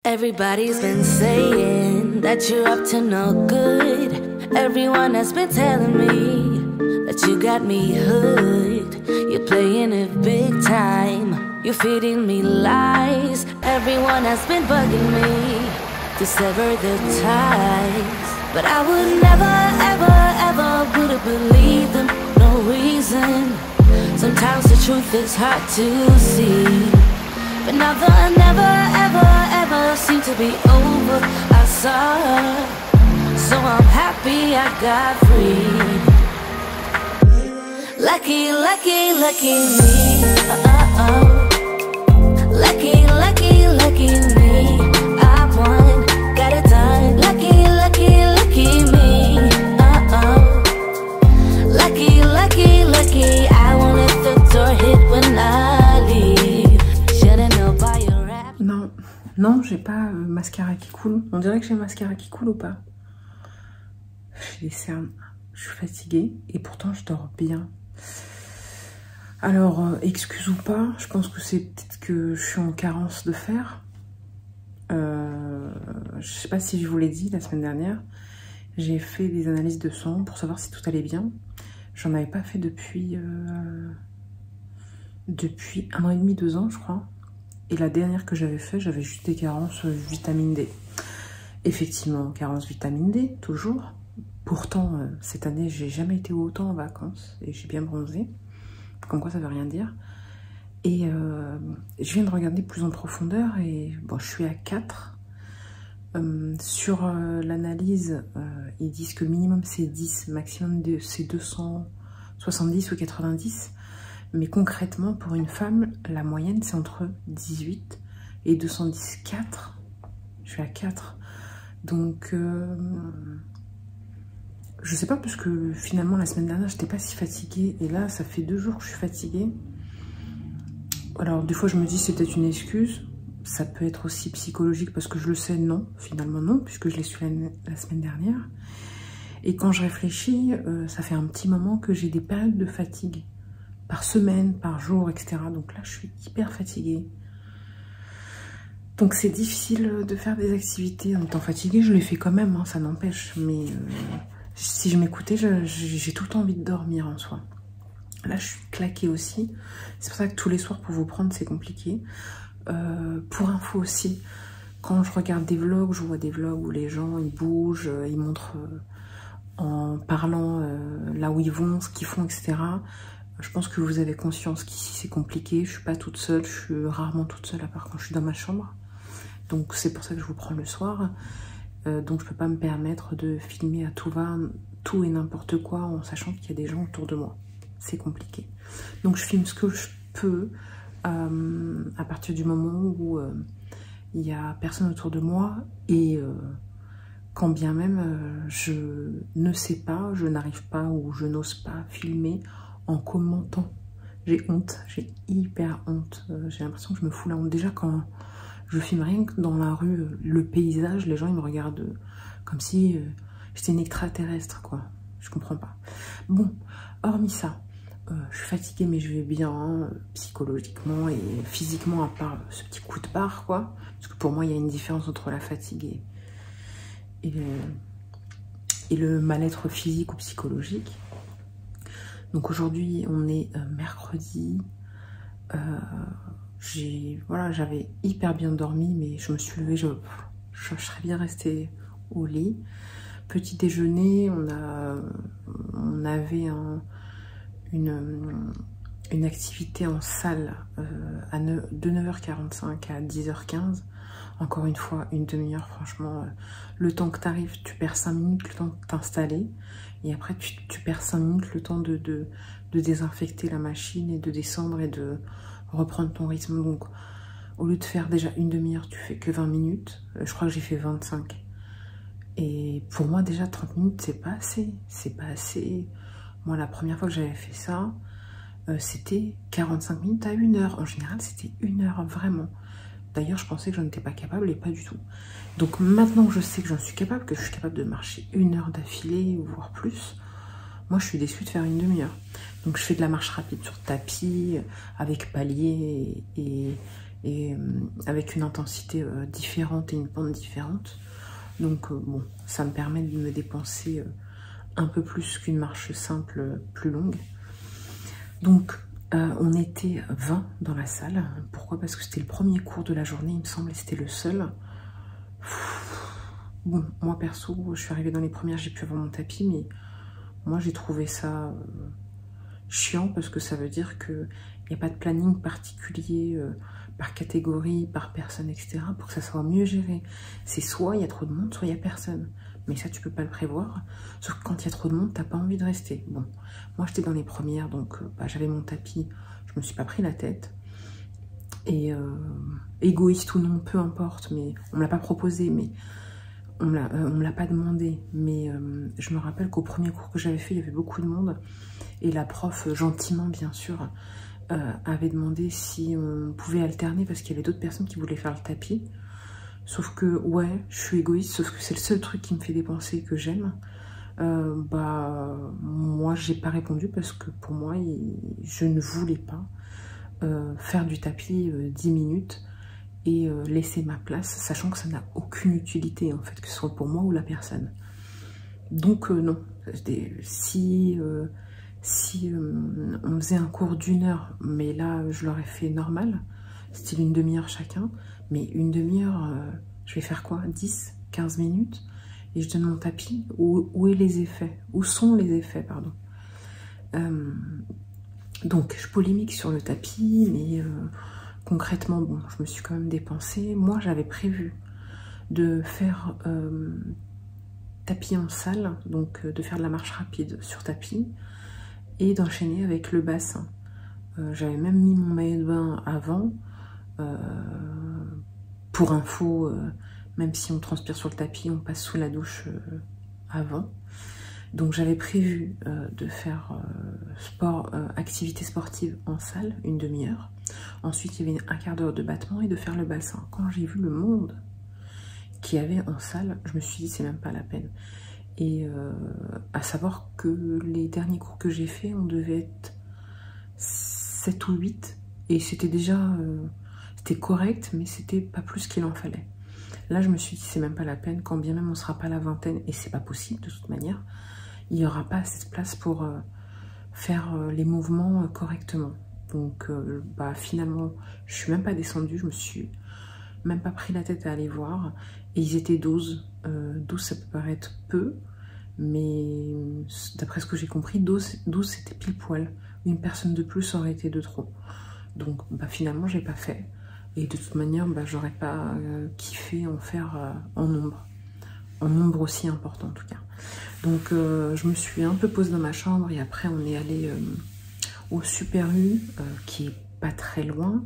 Everybody's been saying that you're up to no good. Everyone has been telling me that you got me hood. You're playing it big time. You're feeding me lies. Everyone has been bugging me to sever the ties. But I would never, ever, ever would have believed them. No reason. Sometimes the truth is hard to see. But now the never, ever, ever seem to be over. I saw her, so I'm happy I got free. Lucky, lucky, lucky me. Lucky, lucky, lucky me. I won, got it done. Lucky, lucky, lucky me. Lucky, lucky, lucky. I won't let the door hit when I leave. Non, non, j'ai pas mascara qui coule. On dirait que j'ai mascara qui coule ou pas? J'ai des cernes, je suis fatiguée et pourtant je dors bien. Alors, excuse ou pas, je pense que c'est peut-être que je suis en carence de fer. Je sais pas si je vous l'ai dit la semaine dernière, j'ai fait des analyses de sang pour savoir si tout allait bien. J'en avais pas fait depuis 1 an et demi, 2 ans je crois. Et la dernière que j'avais fait, j'avais juste des carences vitamine D. Effectivement, carence vitamine D, toujours. Pourtant, cette année, j'ai jamais été autant en vacances et j'ai bien bronzé. Comme quoi, ça veut rien dire. Et je viens de regarder plus en profondeur et bon, je suis à 4. Sur l'analyse, ils disent que minimum c'est 10, maximum c'est 270 ou 90. Mais concrètement, pour une femme, la moyenne, c'est entre 18 et 210. 4. Je suis à 4. Donc, je sais pas, parce que finalement, la semaine dernière, j'étais pas si fatiguée. Et là, ça fait 2 jours que je suis fatiguée. Alors, des fois, je me dis, c'est peut-être une excuse. Ça peut être aussi psychologique, parce que je le sais, non. Finalement, non, puisque je l'ai su la semaine dernière. Et quand je réfléchis, ça fait un petit moment que j'ai des périodes de fatigue. Par semaine, par jour, etc. Donc là, je suis hyper fatiguée. Donc c'est difficile de faire des activités en étant fatiguée. Je les fais quand même, hein, ça n'empêche. Mais si je m'écoutais, j'ai tout le temps envie de dormir en soi. Là, je suis claquée aussi. C'est pour ça que tous les soirs, pour vous prendre, c'est compliqué. Pour info aussi, quand je regarde des vlogs, je vois des vlogs où les gens, ils bougent, ils montrent en parlant là où ils vont, ce qu'ils font, etc. Je pense que vous avez conscience qu'ici c'est compliqué, je suis pas toute seule, je suis rarement toute seule à part quand je suis dans ma chambre. Donc c'est pour ça que je vous prends le soir. Donc je peux pas me permettre de filmer à tout va, tout et n'importe quoi en sachant qu'il y a des gens autour de moi. C'est compliqué. Donc je filme ce que je peux à partir du moment où il y a personne autour de moi et quand bien même je ne sais pas, je n'arrive pas ou je n'ose pas filmer en commentant. J'ai honte, j'ai hyper honte. J'ai l'impression que je me fous la honte. Déjà quand je filme rien que dans la rue, le paysage, les gens ils me regardent comme si j'étais une extraterrestre, quoi. Je comprends pas. Bon, hormis ça, je suis fatiguée mais je vais bien psychologiquement et physiquement à part ce petit coup de barre, quoi. Parce que pour moi il y a une différence entre la fatigue et le mal-être physique ou psychologique. Donc aujourd'hui, on est mercredi. Voilà, j'avais hyper bien dormi, mais je me suis levée, je serais bien restée au lit. Petit déjeuner, on avait une activité en salle de 9h45 à 10h15. Encore une fois, une demi-heure, franchement, le temps que tu arrives, tu perds 5 minutes, le temps de t'installer. Et après, tu perds 5 minutes, le temps de désinfecter la machine et de descendre et de reprendre ton rythme. Donc, au lieu de faire déjà une demi-heure, tu fais que 20 minutes. Je crois que j'ai fait 25. Et pour moi, déjà, 30 minutes, c'est pas assez. C'est pas assez. Moi, la première fois que j'avais fait ça, c'était 45 minutes à 1 heure. En général, c'était 1 heure, vraiment. D'ailleurs, je pensais que je n'étais pas capable et pas du tout. Donc maintenant que je sais que j'en suis capable, que je suis capable de marcher 1 heure d'affilée, voire plus, moi je suis déçue de faire une demi-heure. Donc je fais de la marche rapide sur tapis, avec palier et avec une intensité différente et une pente différente. Donc bon, ça me permet de me dépenser un peu plus qu'une marche simple plus longue. Donc on était 20 dans la salle. Pourquoi? Parce que c'était le premier cours de la journée, il me semble, et c'était le seul. Bon, moi perso, je suis arrivée dans les premières, j'ai pu avoir mon tapis, mais moi j'ai trouvé ça chiant parce que ça veut dire qu'il n'y a pas de planning particulier par catégorie, par personne, etc. pour que ça soit mieux géré. C'est soit il y a trop de monde, soit il n'y a personne. Mais ça, tu peux pas le prévoir. Sauf que quand il y a trop de monde, t'as pas envie de rester. Bon, moi j'étais dans les premières, donc j'avais mon tapis, je me suis pas pris la tête. Et égoïste ou non, peu importe, mais on me l'a pas proposé, mais on me l'a pas demandé. Mais je me rappelle qu'au premier cours que j'avais fait, il y avait beaucoup de monde. Et la prof, gentiment bien sûr, avait demandé si on pouvait alterner parce qu'il y avait d'autres personnes qui voulaient faire le tapis. Sauf que, ouais, je suis égoïste, sauf que c'est le seul truc qui me fait dépenser que j'aime. Moi, j'ai pas répondu parce que pour moi, je ne voulais pas faire du tapis 10 minutes et laisser ma place, sachant que ça n'a aucune utilité, en fait, que ce soit pour moi ou la personne. Donc, non. Si on faisait un cours d'1 heure, mais là, je l'aurais fait normal, style une demi-heure chacun, mais une demi-heure, je vais faire quoi? 10, 15 minutes? Et je donne mon tapis. Où est les effets? Où sont les effets, pardon? Donc, je polémique sur le tapis, mais concrètement, bon, je me suis quand même dépensée. Moi, j'avais prévu de faire tapis en salle, donc de faire de la marche rapide sur tapis, et d'enchaîner avec le bassin. J'avais même mis mon maillot de bain avant. Pour info, même si on transpire sur le tapis, on passe sous la douche avant. Donc j'avais prévu de faire activité sportive en salle, une demi-heure. Ensuite, il y avait un quart d'heure de battement et de faire le bassin. Quand j'ai vu le monde qu'il y avait en salle, je me suis dit c'est même pas la peine. Et à savoir que les derniers cours que j'ai fait, on devait être 7 ou 8. Et c'était déjà... c'était correct, mais c'était pas plus qu'il en fallait. Là, je me suis dit, c'est même pas la peine, quand bien même on sera pas à la vingtaine, et c'est pas possible de toute manière, il n'y aura pas assez de place pour faire les mouvements correctement. Donc, finalement, je suis même pas descendue, je me suis même pas pris la tête à aller voir, et ils étaient 12. 12, ça peut paraître peu, mais d'après ce que j'ai compris, 12 c'était pile poil. Une personne de plus aurait été de trop. Donc, finalement, j'ai pas fait. Et de toute manière, j'aurais pas kiffé en faire en nombre. En nombre aussi important, en tout cas. Donc, je me suis un peu posée dans ma chambre et après, on est allé au Super U, qui est pas très loin.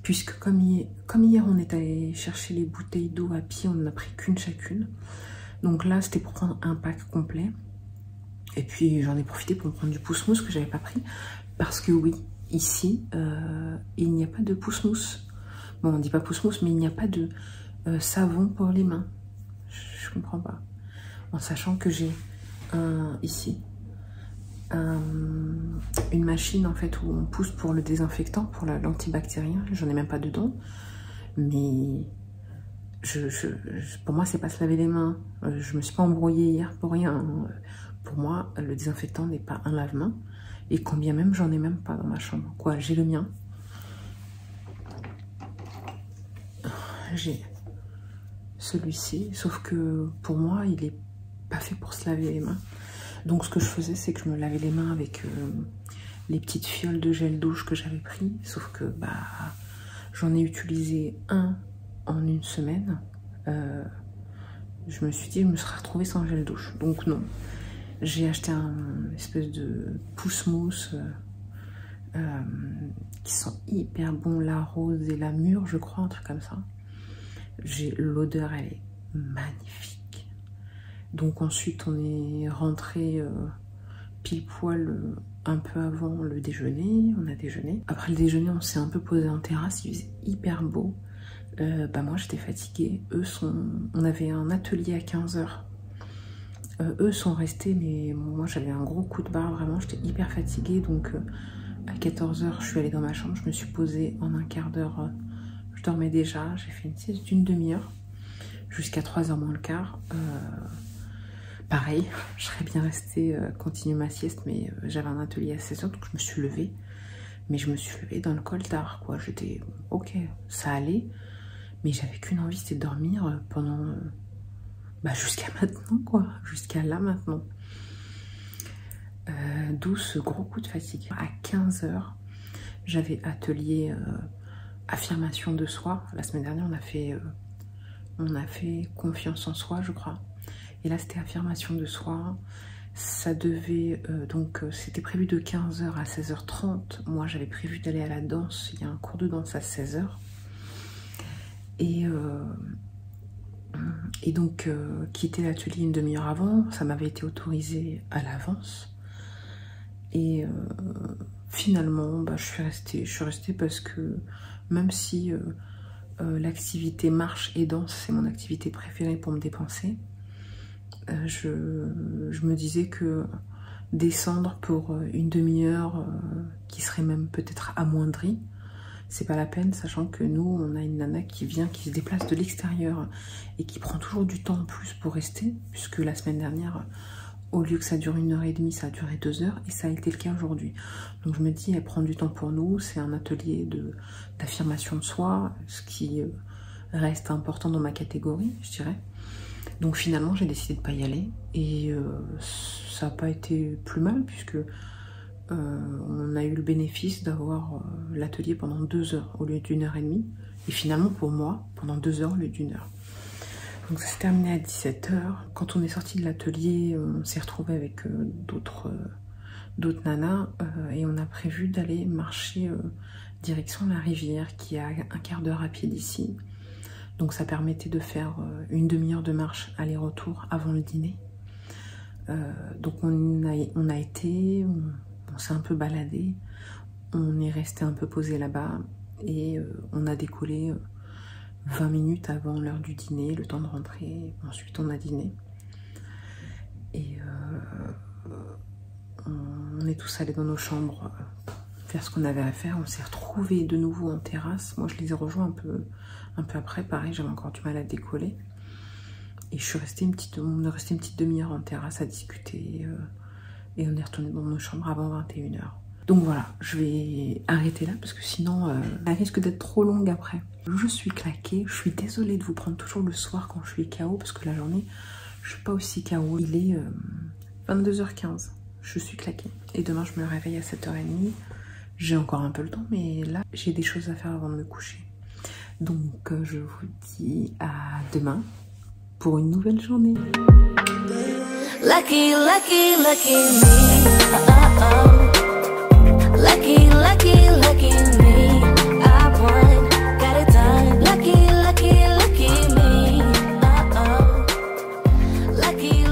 Puisque comme hier, on est allé chercher les bouteilles d'eau à pied, on n'en a pris qu'une chacune. Donc là, c'était pour prendre un pack complet. Et puis, j'en ai profité pour prendre du pousse-mousse que j'avais pas pris. Parce que oui, ici, il n'y a pas de pousse-mousse. Bon, on dit pas pousse-mousse, mais il n'y a pas de savon pour les mains. Je comprends pas. En sachant que j'ai ici une machine en fait où on pousse pour le désinfectant, pour l'antibactérien. J'en ai même pas dedans. Mais pour moi, c'est pas se laver les mains. Je me suis pas embrouillée hier pour rien. Pour moi, le désinfectant n'est pas un lave-main. Et quand bien même, j'en ai même pas dans ma chambre. Quoi, j'ai le mien. J'ai celui-ci. Sauf que pour moi, il est pas fait pour se laver les mains. Donc ce que je faisais, c'est que je me lavais les mains avec les petites fioles de gel douche que j'avais pris. Sauf que j'en ai utilisé un en une semaine. Je me suis dit, je me serais retrouvée sans gel douche. Donc non. J'ai acheté un espèce de pousse-mousse qui sont hyper bons, la rose et la mûre, je crois, un truc comme ça. L'odeur, elle est magnifique. Donc ensuite, on est rentré pile poil un peu avant le déjeuner. On a déjeuné. Après le déjeuner, on s'est un peu posé en terrasse. Il faisait hyper beau. Moi, j'étais fatiguée. On avait un atelier à 15 h. Eux sont restés, mais moi j'avais un gros coup de barre, vraiment j'étais hyper fatiguée, donc à 14 h je suis allée dans ma chambre, je me suis posée en un quart d'heure je dormais déjà. J'ai fait une sieste d'une demi-heure jusqu'à 3h moins le quart. Pareil, je serais bien restée continuer ma sieste, mais j'avais un atelier à 16h, donc je me suis levée. Mais je me suis levée dans le coltard, quoi. J'étais ok, ça allait, mais j'avais qu'une envie, c'était de dormir pendant jusqu'à maintenant, quoi. Jusqu'à là maintenant. D'où ce gros coup de fatigue. À 15h, j'avais atelier affirmation de soi. La semaine dernière, on a fait confiance en soi, je crois. Et là, c'était affirmation de soi. Ça devait, c'était prévu de 15h à 16h30. Moi, j'avais prévu d'aller à la danse. Il y a un cours de danse à 16h. Et donc, quitter l'atelier une demi-heure avant, ça m'avait été autorisé à l'avance. Et finalement, je suis restée parce que même si l'activité marche et danse, c'est mon activité préférée pour me dépenser, je me disais que descendre pour une demi-heure qui serait même peut-être amoindrie, c'est pas la peine, sachant que nous, on a une nana qui se déplace de l'extérieur et qui prend toujours du temps en plus pour rester, puisque la semaine dernière, au lieu que ça dure 1h30, ça a duré 2h, et ça a été le cas aujourd'hui. Donc je me dis, elle prend du temps pour nous, c'est un atelier d'affirmation de soi, ce qui reste important dans ma catégorie, je dirais. Donc finalement, j'ai décidé de ne pas y aller, et ça n'a pas été plus mal, puisque on a eu le bénéfice d'avoir l'atelier pendant 2h au lieu d'1h30, et finalement pour moi, pendant 2h au lieu d'1h. Donc ça s'est terminé à 17h. Quand on est sorti de l'atelier, on s'est retrouvé avec d'autres nanas et on a prévu d'aller marcher direction la rivière qui est à un quart d'heure à pied d'ici. Donc ça permettait de faire une demi-heure de marche aller-retour avant le dîner. Donc on a été, on s'est un peu baladé, on est resté un peu posé là-bas et on a décollé 20 minutes avant l'heure du dîner, le temps de rentrer. Ensuite, on a dîné. Et on est tous allés dans nos chambres faire ce qu'on avait à faire. On s'est retrouvés de nouveau en terrasse. Moi, je les ai rejoints un peu après. Pareil, j'avais encore du mal à décoller. Et on est resté une petite demi-heure en terrasse à discuter. Et on est retourné dans nos chambres avant 21h. Donc voilà, je vais arrêter là parce que sinon, elle risque d'être trop longue après. Je suis claquée, je suis désolée de vous prendre toujours le soir quand je suis KO parce que la journée, je suis pas aussi KO. Il est 22h15, je suis claquée. Et demain, je me réveille à 7h30. J'ai encore un peu le temps, mais là, j'ai des choses à faire avant de me coucher. Donc, je vous dis à demain pour une nouvelle journée. Lucky, lucky, lucky me. Lucky, lucky, lucky me. I won, got it done. Lucky, lucky, lucky me. Lucky.